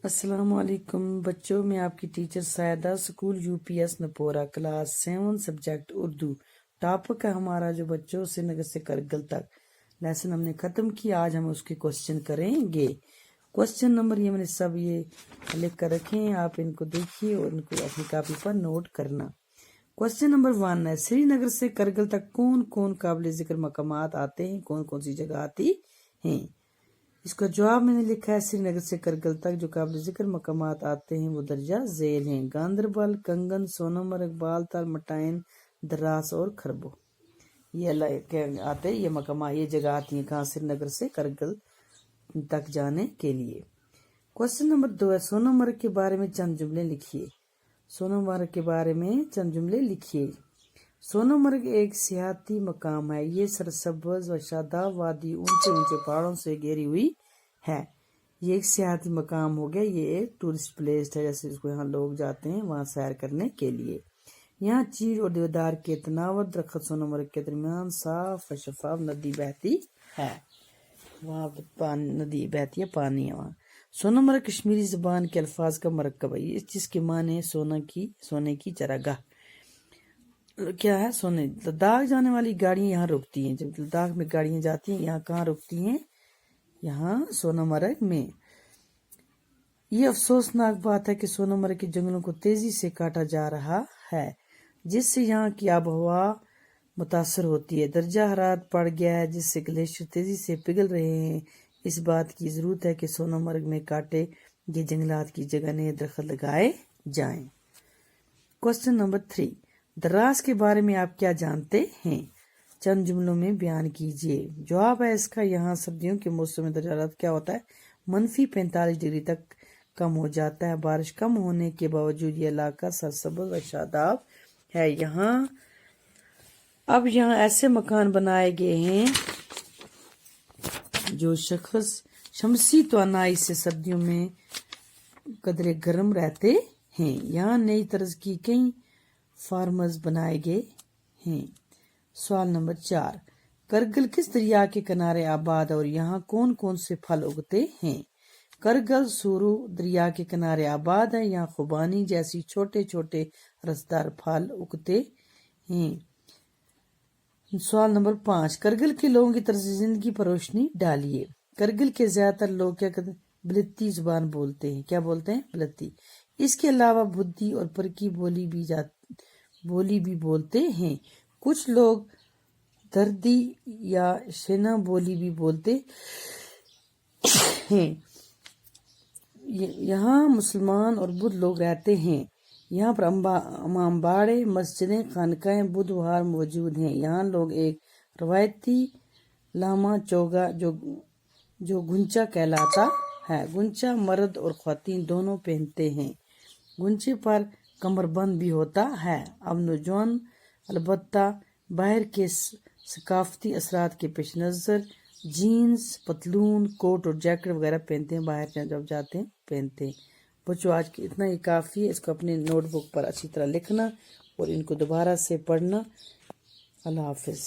السلام علیکم بچوں، میں آپ کی teacher Saida, school UPS Nipora, class 7 subject Urdu. Topic ہے ہمارا جو بچوں سری نگر سے کرگل تک لیسن ہم نے ختم کیا، آج ہم اس کے کوسچن کریں گے۔ کوسچن نمبر یہ میں نے سب یہ لکھ کر رکھے ہیں، آپ ان کو دیکھیے اور ان کو اپنی کاپی پر نوٹ کرنا۔ کوسچن نمبر 1 ہے، سری نگر سے کرگل تک کون کون قابل ذکر مقامات آتے ہیں، کون کون سی جگہ آتی ہیں؟ اس کا جواب میں نے لکھا ہے، سری نگر سے کرگل تک جو قابل ذکر مقامات آتے ہیں وہ درجہ ذیل ہیں: گاندربل، کنگن، سونمرگ، بالتال، مٹائن، دراس اور کھربو۔ یہ آتے یہ مقامات، یہ جگہ آتی ہیں کہاں؟ سری نگر سے کرگل تک جانے کے لیے۔ کوسچن نمبر 2 ہے، سونمرگ کے بارے میں چند جملے لکھیے۔ سونمرگ کے بارے میں چند جملے لکھیے۔ سونمرگ ایک سیاحتی مقام ہے، یہ سرسبز و شاداب وادی اونچے اونچے پہاڑوں سے گھیری ہوئی ہے۔ یہ ایک سیاحتی مقام ہو گیا، یہ ایک ٹورسٹ پلیس ہے، جیسے اس کو یہاں لوگ جاتے ہیں وہاں سیر کرنے کے لیے۔ یہاں چیڑ اور دیودار کے تناور درخت سونمرگ کے درمیان صاف و شفاف ندی بہتی ہے، وہاں ندی بہتی ہے، پانی ہے وہاں۔ سونمرگ کشمیری زبان کے الفاظ کا مرکب ہے، جس کے معنی سونے کی چراگاہ کیا ہے؟ سونے۔ لداخ جانے والی گاڑیاں یہاں رکتی ہیں، جب لداخ میں گاڑیاں جاتی ہیں یہاں کہاں رکتی ہیں؟ یہاں سونمرگ میں۔ یہ افسوسناک بات ہے کہ سونمرگ کے جنگلوں کو تیزی سے کاٹا جا رہا ہے، جس سے یہاں کی آب و ہوا متاثر ہوتی ہے۔ درجہ حرارت بڑھ گیا ہے، جس سے گلیشیئر تیزی سے پگھل رہے ہیں۔ اس بات کی ضرورت ہے کہ سونمرگ میں کاٹے گئے جنگلات کی جگہ نئے درخت لگائے جائیں۔ کوسچن نمبر 3، دراس کے بارے میں آپ کیا جانتے ہیں؟ چند جملوں میں بیان کیجیے۔ جواب ہے اس کا، یہاں سردیوں کے موسم میں درجہ حرارت کیا ہوتا ہے؟ -45 ڈگری تک کم ہو جاتا ہے۔ بارش کم ہونے کے باوجود یہ علاقہ سرسبز و شاداب ہے۔ اب یہاں ایسے مکان بنائے گئے ہیں جو شمسی توانائی سے سردیوں میں قدرے گرم رہتے ہیں۔ یہاں نئی طرز کی کئی فارمز بنائے گئے ہیں۔ سوال نمبر 4، کرگل کس دریا کے کنارے آباد ہے اور یہاں کون کون سے پھل اگتے ہیں؟ کرگل سورو دریا کے کنارے آباد ہے، یہاں خوبانی جیسی چھوٹے چھوٹے رسدار پھل اگتے ہیں۔ سوال نمبر 5، کرگل کے لوگوں کی طرز زندگی پر روشنی ڈالیے۔ کرگل کے زیادہ تر لوگ کیا کرتے ہیں؟ بلتی زبان بولتے ہیں۔ کیا بولتے ہیں؟ بلتی۔ اس کے علاوہ بدھی اور پرکی بولی بھی بولتے ہیں۔ کچھ لوگ دردی یا شینا بولی بھی بولتے ہیں۔ یہاں مسلمان اور بدھ لوگ رہتے ہیں۔ یہاں پر امامباڑے، مسجدیں، خانقاہیں بدھ وہار موجود ہیں۔ یہاں لوگ ایک روایتی لاما چوگا جو گنچا کہلاتا ہے، گنچا مرد اور خواتین دونوں پہنتے ہیں۔ گنچے پر کمر بند بھی ہوتا ہے۔ اب نوجوان البتہ باہر کے ثقافتی اثرات کے پیش نظر جینز، پتلون، کوٹ اور جیکٹ وغیرہ پہنتے ہیں، باہر جب جاتے ہیں پہنتے ہیں۔ بچوں آج کی اتنا ہی کافی ہے، اس کو اپنے نوٹ بک پر اچھی طرح لکھنا اور ان کو دوبارہ سے پڑھنا۔ اللہ حافظ۔